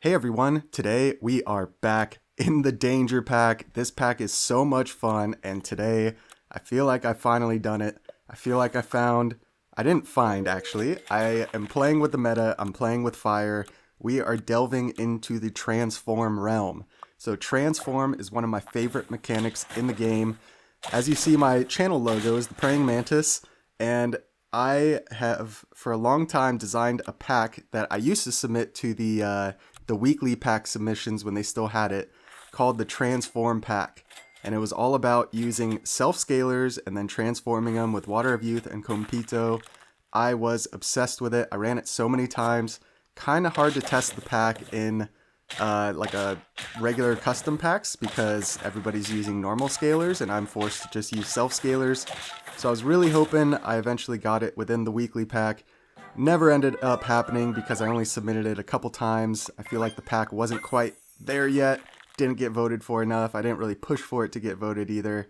Hey everyone, today we are back in the Danger Pack. This pack is so much fun, and today I feel like I've finally done it. I feel like I didn't find actually. I am playing with the meta, I'm playing with fire. We are delving into the transform realm. So transform is one of my favorite mechanics in the game. As you see, my channel logo is the praying mantis, and I have for a long time designed a pack that I used to submit to the weekly pack submissions when they still had it, called the Transform Pack. And it was all about using self-scalers and then transforming them with Water of Youth and Compito. I was obsessed with it. I ran it so many times. Kind of hard to test the pack in like a regular custom packs because everybody's using normal scalers and I'm forced to just use self-scalers. So I was really hoping I eventually got it within the weekly pack. Never ended up happening because I only submitted it a couple times. I feel like the pack wasn't quite there yet. Didn't get voted for enough. I didn't really push for it to get voted either.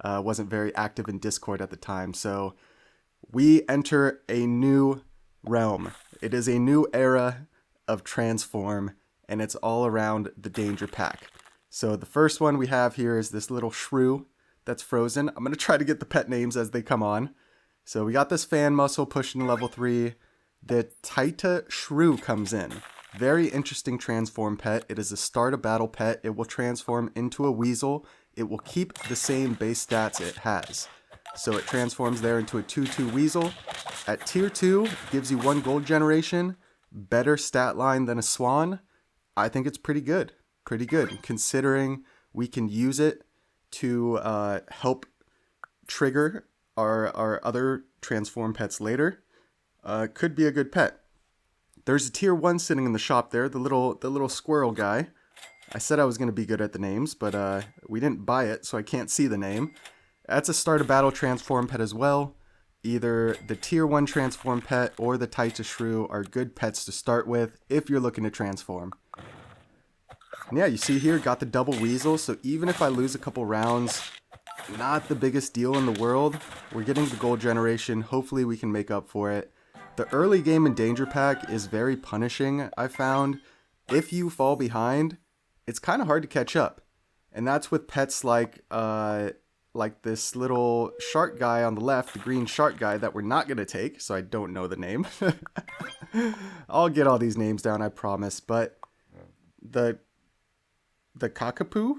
Wasn't very active in Discord at the time. So we enter a new realm. It is a new era of transform, and it's all around the Danger Pack. So the first one we have here is this little shrew that's frozen. I'm going to try to get the pet names as they come on. So we got this fan muscle pushing to level 3. The Taita Shrew comes in. Very interesting transform pet. It is a start a battle pet. It will transform into a weasel. It will keep the same base stats it has. So it transforms there into a 2-2 weasel. At tier 2, gives you 1 gold generation. Better stat line than a swan. I think it's pretty good. Pretty good, considering we can use it to help trigger our other transform pets later. Could be a good pet. There's a tier 1 sitting in the shop there, the little squirrel guy. I said I was going to be good at the names, but we didn't buy it, so I can't see the name. That's a start a battle transform pet as well. Either the tier 1 transform pet or the Taita Shrew are good pets to start with if you're looking to transform. And yeah, you see here, got the double weasel, so even if I lose a couple rounds, not the biggest deal in the world. We're getting the gold generation. Hopefully we can make up for it. The early game in Danger Pack is very punishing, I found. If you fall behind, it's kind of hard to catch up. And that's with pets like this little shark guy on the left, the green shark guy that we're not going to take, so I don't know the name. I'll get all these names down, I promise. But the cockapoo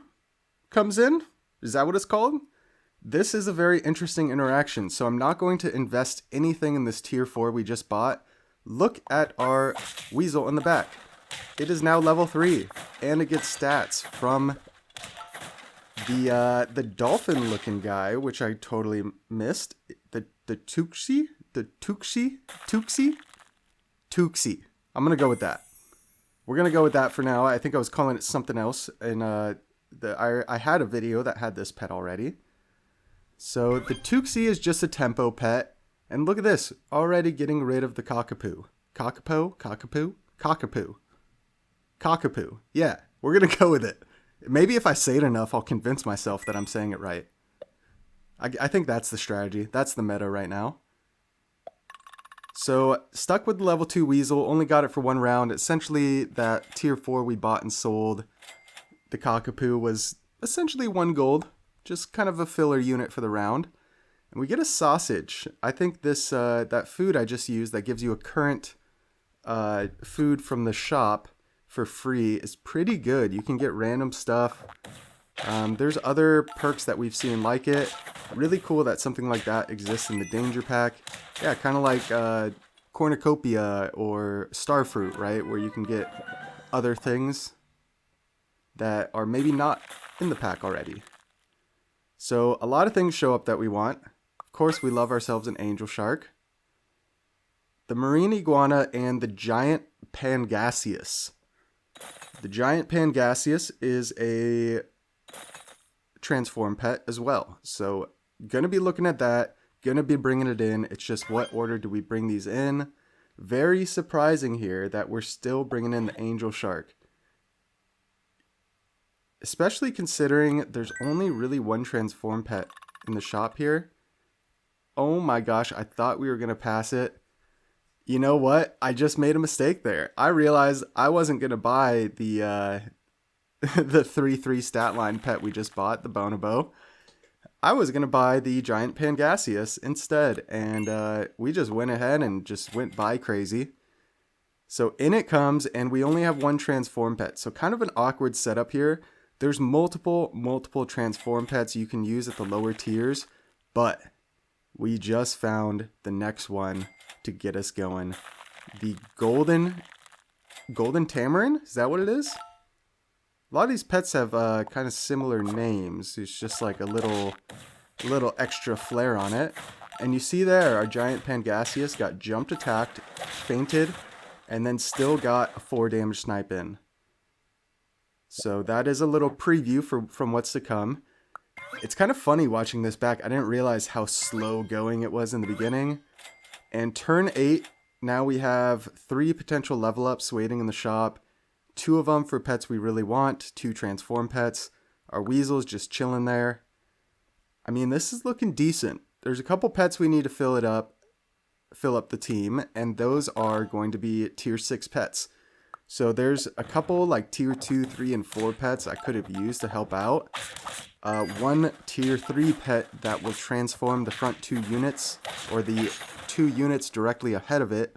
comes in? Is that what it's called? This is a very interesting interaction, so I'm not going to invest anything in this tier 4 we just bought. Look at our weasel in the back. It is now level 3, and it gets stats from the dolphin-looking guy, which I totally missed. The Tuxie? The Tuxie? Tuxie. I'm going to go with that. We're going to go with that for now. I think I was calling it something else, and I had a video that had this pet already. So the Tuxie is just a tempo pet. And look at this, already getting rid of the cockapoo. Cockapoo. Yeah, we're going to go with it. Maybe if I say it enough, I'll convince myself that I'm saying it right. I think that's the strategy. That's the meta right now. So stuck with the level 2 weasel, only got it for 1 round. Essentially that tier 4 we bought and sold. The cockapoo was essentially 1 gold, just kind of a filler unit for the round. And we get a sausage. I think this that food I just used that gives you a current food from the shop for free is pretty good. You can get random stuff. There's other perks that we've seen like it. Really cool that something like that exists in the Danger Pack. Yeah, kind of like cornucopia or starfruit, right? Where you can get other things that are maybe not in the pack already. So a lot of things show up that we want. Of course, we love ourselves an angel shark, the marine iguana, and the giant pangasius. The giant pangasius is a transform pet as well. So gonna be looking at that, gonna be bringing it in. It's just what order do we bring these in? Very surprising here that we're still bringing in the angel shark. Especially considering there's only really 1 transform pet in the shop here. Oh my gosh, I thought we were going to pass it. You know what? I just made a mistake there. I realized I wasn't going to buy the the 3/3 stat line pet we just bought, the Bonobo. I was going to buy the giant Pangasius instead, and we just went ahead and just went by crazy. So in it comes, and we only have one transform pet. So kind of an awkward setup here. There's multiple transform pets you can use at the lower tiers, but we just found the next one to get us going. The Golden Tamarin? Is that what it is? A lot of these pets have kind of similar names. It's just like a little extra flair on it. And you see there, our giant Pangasius got jumped attacked, fainted, and then still got a 4 damage snipe in. So that is a little preview from what's to come. It's kind of funny watching this back. I didn't realize how slow going it was in the beginning. And turn 8, now we have 3 potential level ups waiting in the shop. 2 of them for pets we really want, 2 transform pets. Our Weasel's just chilling there. I mean, this is looking decent. There's a couple pets we need to fill up the team, and those are going to be tier 6 pets. So there's a couple like tier 2, 3, and 4 pets I could have used to help out. One tier 3 pet that will transform the front 2 units, or the 2 units directly ahead of it,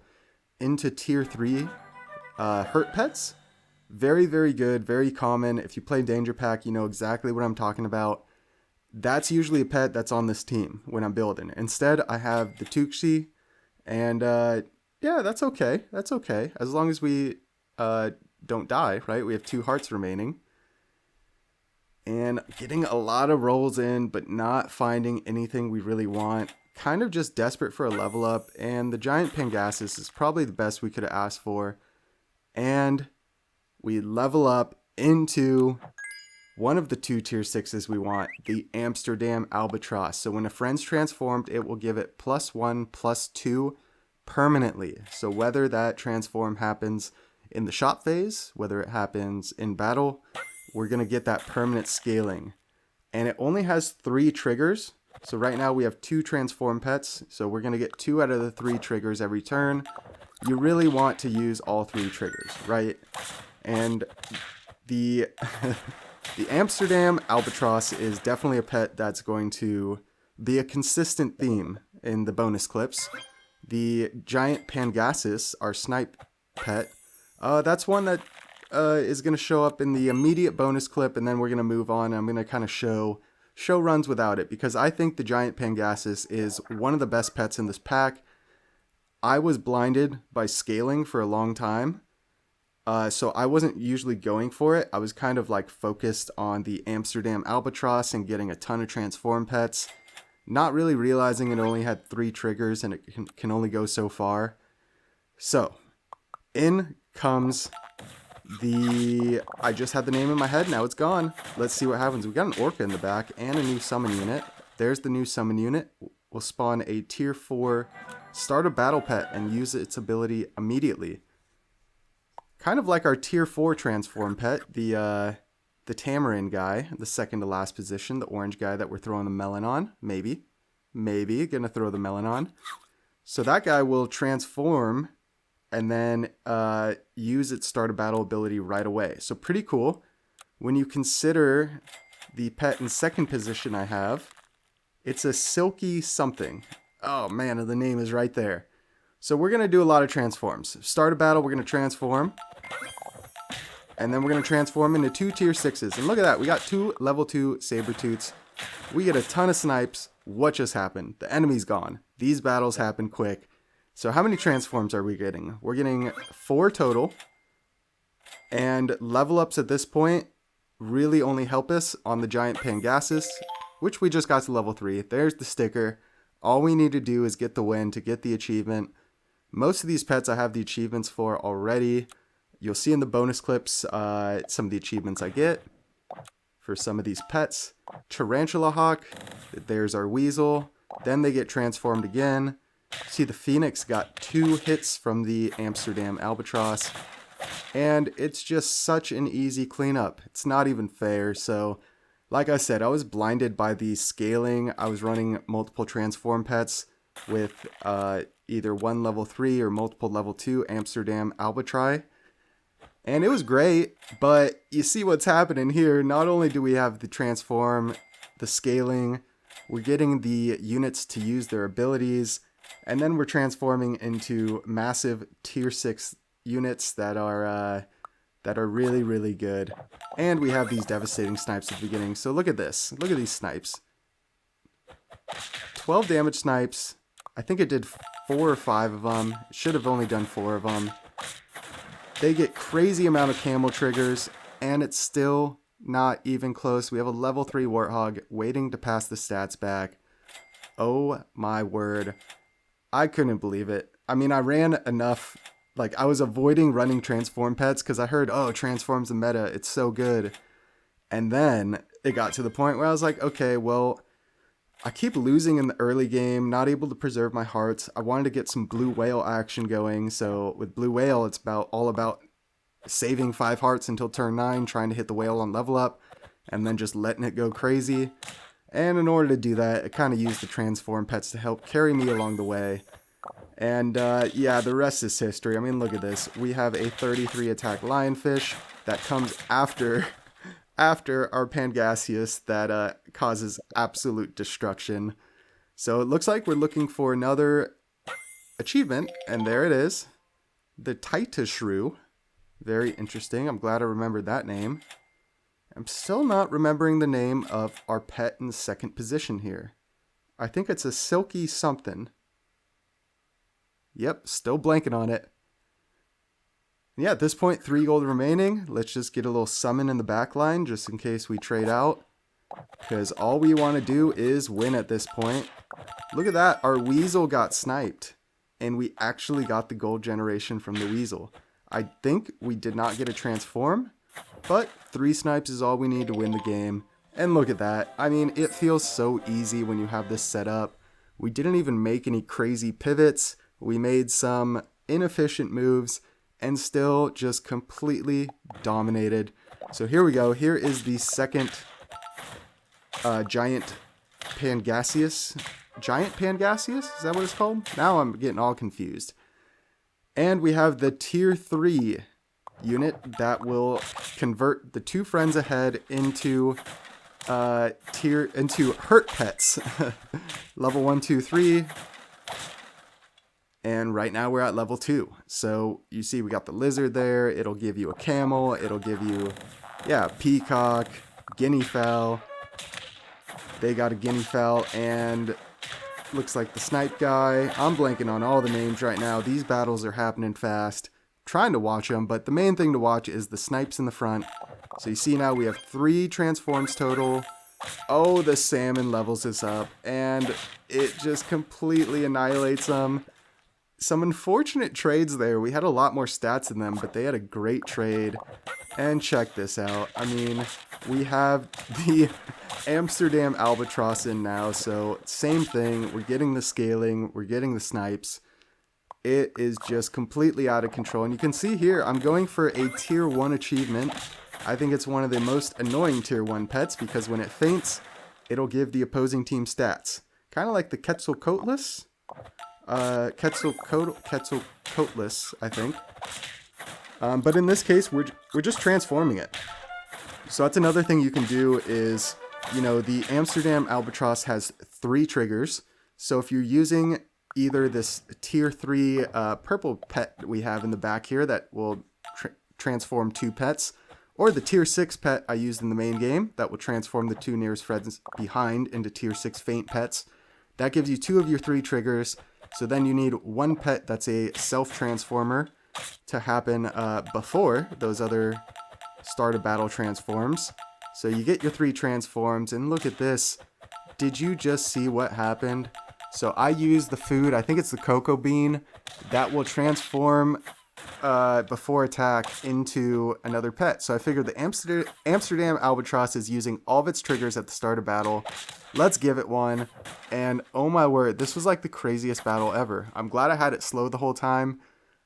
into tier 3 hurt pets. Very, very good, very common. If you play Danger Pack, you know exactly what I'm talking about. That's usually a pet that's on this team when I'm building. Instead, I have the Tuxi, and yeah, that's okay. That's okay. As long as we don't die, right? We have 2 hearts remaining. And getting a lot of rolls in, but not finding anything we really want. Kind of just desperate for a level up. And the giant Pangasius is probably the best we could have asked for. And we level up into one of the 2 tier 6s we want, the Amsterdam Albatross. So when a friend's transformed, it will give it +1/+2 permanently. So whether that transform happens in the shop phase, whether it happens in battle, we're going to get that permanent scaling. And it only has 3 triggers. So right now we have 2 transform pets. So we're going to get 2 out of the 3 triggers every turn. You really want to use all 3 triggers, right? And the the Amsterdam Albatross is definitely a pet that's going to be a consistent theme in the bonus clips. The giant Pangasius, our snipe pet, that's one that is going to show up in the immediate bonus clip, and then we're going to move on. I'm going to kind of show runs without it, because I think the giant Pangasius is one of the best pets in this pack. I was blinded by scaling for a long time, so I wasn't usually going for it. I was kind of like focused on the Amsterdam Albatross and getting a ton of transform pets, not really realizing it only had 3 triggers and it can only go so far. So in comes I just had the name in my head, now it's gone. Let's see what happens. We got an Orca in the back and a new summon unit. There's the new summon unit. We'll spawn a tier 4 start a battle pet and use its ability immediately. Kind of like our tier 4 transform pet, the Tamarin guy, the second to last position, the orange guy that we're throwing the melon on. Maybe gonna throw the melon on. So that guy will transform and then use its start a battle ability right away. So pretty cool. When you consider the pet in second position I have, it's a silky something. Oh man, the name is right there. So we're going to do a lot of transforms. Start a battle, we're going to transform. And then we're going to transform into 2 tier 6s. And look at that, we got 2 level 2 Sabertooths. We get a ton of snipes. What just happened? The enemy's gone. These battles happen quick. So how many transforms are we getting? We're getting 4 total. And level ups at this point really only help us on the giant Pangasius, which we just got to level 3. There's the sticker. All we need to do is get the win to get the achievement. Most of these pets I have the achievements for already. You'll see in the bonus clips some of the achievements I get for some of these pets. Tarantula Hawk, there's our Weasel. Then they get transformed again. See, the Phoenix got 2 hits from the Amsterdam Albatross. And it's just such an easy cleanup. It's not even fair. So, like I said, I was blinded by the scaling. I was running multiple transform pets. with either one level 3 or multiple level 2 Amsterdam Albatri. And it was great, but you see what's happening here. Not only do we have the transform, the scaling, we're getting the units to use their abilities, and then we're transforming into massive tier 6 units that are really, really good. And we have these devastating snipes at the beginning. So look at this. Look at these snipes. 12 damage snipes. I think it did 4 or 5 of them. It should have only done 4 of them. They get crazy amount of camel triggers, and it's still not even close. We have a level 3 Warthog waiting to pass the stats back. Oh my word. I couldn't believe it. I mean, I ran enough, like I was avoiding running transform pets because I heard, oh, transforms the meta, it's so good. And then it got to the point where I was like, okay, well, I keep losing in the early game, not able to preserve my hearts. I wanted to get some blue whale action going. So with blue whale, it's all about saving 5 hearts until turn 9, trying to hit the whale on level up, and then just letting it go crazy. And in order to do that, I kind of used the transform pets to help carry me along the way. And yeah, the rest is history. I mean, look at this. We have a 33 attack lionfish that comes after our Pangasius that causes absolute destruction. So it looks like we're looking for another achievement, and there it is. The Titus-shrew. Very interesting. I'm glad I remembered that name. I'm still not remembering the name of our pet in second position here. I think it's a silky something. Yep, still blanking on it. Yeah, at this point, 3 gold remaining. Let's just get a little summon in the back line just in case we trade out. Because all we want to do is win at this point. Look at that. Our weasel got sniped. And we actually got the gold generation from the weasel. I think we did not get a transform. But 3 snipes is all we need to win the game. And look at that. I mean, it feels so easy when you have this set up. We didn't even make any crazy pivots. We made some inefficient moves. And still just completely dominated. So here we go. Here is the second giant Pangasius. Giant Pangasius? Is that what it's called? Now I'm getting all confused. And we have the tier 3 unit that will convert the 2 friends ahead into hurt pets. Level 1, 2, 3. And right now we're at level 2. So you see we got the lizard there. It'll give you a camel. It'll give you, yeah, peacock, guinea fowl. They got a guinea fowl and looks like the snipe guy. I'm blanking on all the names right now. These battles are happening fast. I'm trying to watch them, but the main thing to watch is the snipes in the front. So you see now we have 3 transforms total. Oh, the salmon levels us up and it just completely annihilates them. Some unfortunate trades there. We had a lot more stats in them, but they had a great trade. And check this out. I mean, we have the Amsterdam Albatross in now, so same thing. We're getting the scaling. We're getting the snipes. It is just completely out of control. And you can see here, I'm going for a tier 1 achievement. I think it's one of the most annoying tier 1 pets because when it faints, it'll give the opposing team stats. Kind of like the Quetzalcoatlus. Quetzalcoatlus, I think. But in this case, we're just transforming it. So that's another thing you can do is, you know, the Amsterdam Albatross has 3 triggers. So if you're using either this tier 3 purple pet we have in the back here that will transform 2 pets, or the tier 6 pet I used in the main game that will transform the 2 nearest friends behind into tier 6 faint pets, that gives you 2 of your 3 triggers. So then you need 1 pet that's a self-transformer to happen before those other start of battle transforms. So you get your 3 transforms, and look at this. Did you just see what happened? So I use the food, I think it's the cocoa bean, that will transform before attack into another pet. So I figured the Amsterdam Albatross is using all of its triggers at the start of battle. Let's give it one. And oh my word, this was like the craziest battle ever. I'm glad I had it slow the whole time.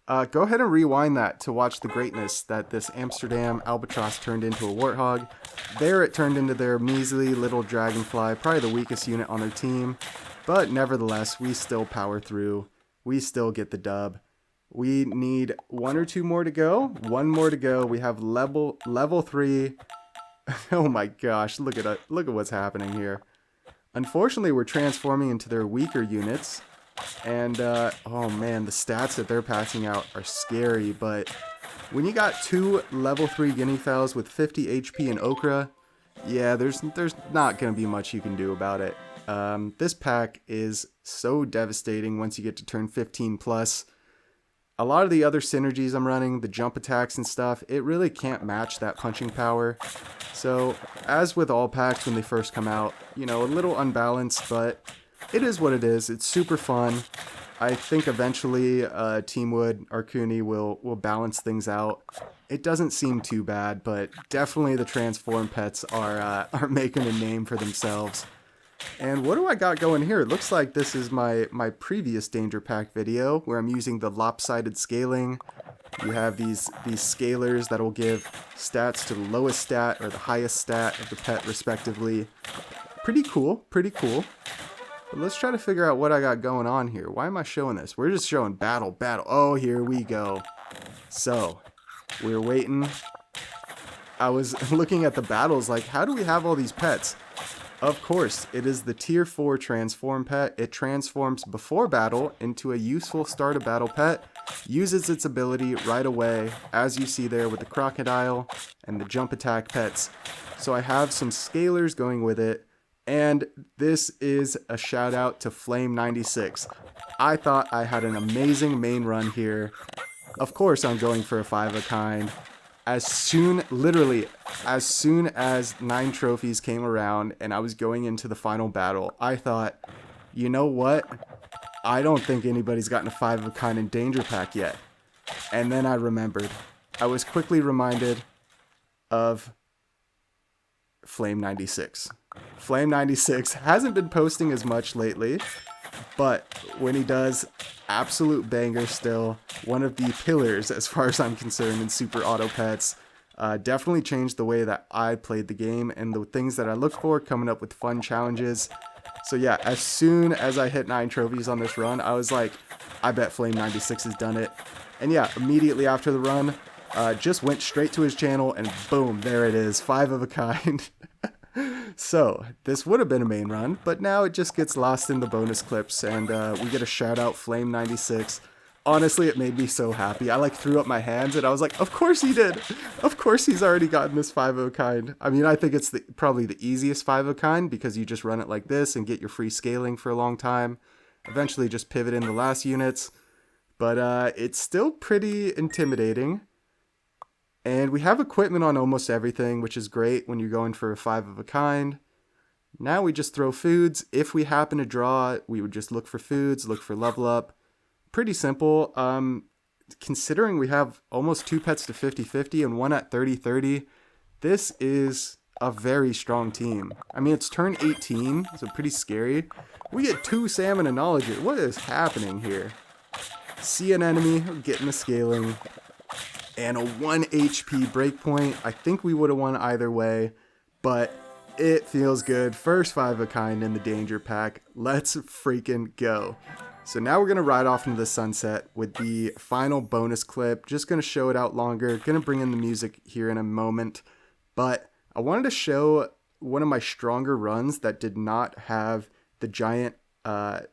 Go ahead and rewind that to watch the greatness that this Amsterdam Albatross turned into a Warthog. There it turned into their measly little dragonfly, probably the weakest unit on their team. But nevertheless, we still power through. We still get the dub. We need 1 or 2 more to go. 1 more to go. We have level 3. Oh my gosh, look at what's happening here. Unfortunately, we're transforming into their weaker units. And, oh man, the stats that they're passing out are scary. But when you got 2 level 3 guinea fowls with 50 HP and okra, yeah, there's not going to be much you can do about it. This pack is so devastating once you get to turn 15 plus. A lot of the other synergies I'm running, the jump attacks and stuff, it really can't match that punching power. So, as with all packs when they first come out, you know, a little unbalanced, but it is what it is. It's super fun. I think eventually Teamwood, Arcuni will balance things out. It doesn't seem too bad, but definitely the transform pets are making a name for themselves. And what do I got going here? It looks like this is my previous Danger Pack video where I'm using the lopsided scaling. You have these scalers that will give stats to the lowest stat or the highest stat of the pet respectively. Pretty cool, pretty cool. But let's try to figure out what I got going on here. Why am I showing this? We're just showing battle. Oh, here we go. So, we're waiting. I was looking at the battles like, how do we have all these pets? Of course, it is the tier 4 transform pet. It transforms before battle into a useful start of battle pet, uses its ability right away, as you see there with the crocodile and the jump attack pets. So I have some scalers going with it, and this is a shout out to Flame96. I thought I had an amazing main run here. Of course I'm going for a 5 of a kind. Literally, as soon as 9 trophies came around and I was going into the final battle, I thought, you know what? I don't think anybody's gotten a 5 of a kind in Danger Pack yet. And then I remembered. I was quickly reminded of Flame96. Flame96 hasn't been posting as much lately, but when he does, absolute banger still. One of the pillars, as far as I'm concerned, in Super Auto Pets. Definitely changed the way that I played the game and the things that I look for, coming up with fun challenges. So yeah, as soon as I hit 9 trophies on this run, I was like, I bet Flame96 has done it. And yeah, immediately after the run, just went straight to his channel and boom, there it is, 5 of a kind. So, this would have been a main run, but now it just gets lost in the bonus clips, and we get a shout out Flame96. Honestly, it made me so happy. I threw up my hands, and I was like, of course he did! Of course he's already gotten this 5 of a kind. I mean, I think it's probably the easiest 5 of a kind, because you just run it like this and get your free scaling for a long time. Eventually just pivot in the last units. But it's still pretty intimidating. And we have equipment on almost everything, which is great when you're going for a 5 of a kind. Now we just throw foods. If we happen to draw, we would just look for foods, look for level up. Pretty simple. Considering we have almost 2 pets to 50-50 and 1 at 30-30, this is a very strong team. I mean, it's turn 18, so pretty scary. We get 2 salmon and knowledge. What is happening here? See an enemy, getting the scaling. And a 1 HP breakpoint. I think we would have won either way, but it feels good. First 5 of a kind in the Danger Pack. Let's freaking go. So now we're going to ride off into the sunset with the final bonus clip. Just going to show it out longer. Going to bring in the music here in a moment. But I wanted to show one of my stronger runs that did not have the giant Pangasius?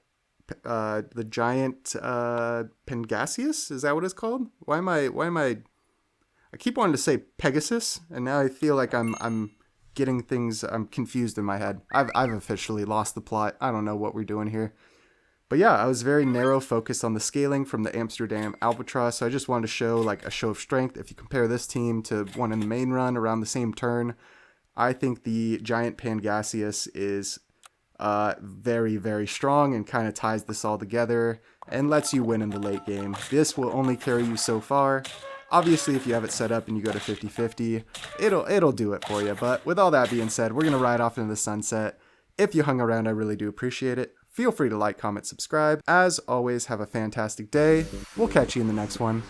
Is that what it's called? Why am I keep wanting to say Pegasus, and now I feel like I'm getting things, I'm confused in my head. I've officially lost the plot. I don't know what we're doing here. But yeah, I was very narrow focused on the scaling from the Amsterdam Albatross, so I just wanted to show like a show of strength. If you compare this team to one in the main run around the same turn, I think the giant Pangasius is very, very strong and kind of ties this all together and lets you win in the late game. This will only carry you so far. Obviously, if you have it set up and you go to 50-50, it'll do it for you. But with all that being said, we're going to ride off into the sunset. If you hung around, I really do appreciate it. Feel free to like, comment, subscribe. As always, have a fantastic day. We'll catch you in the next one.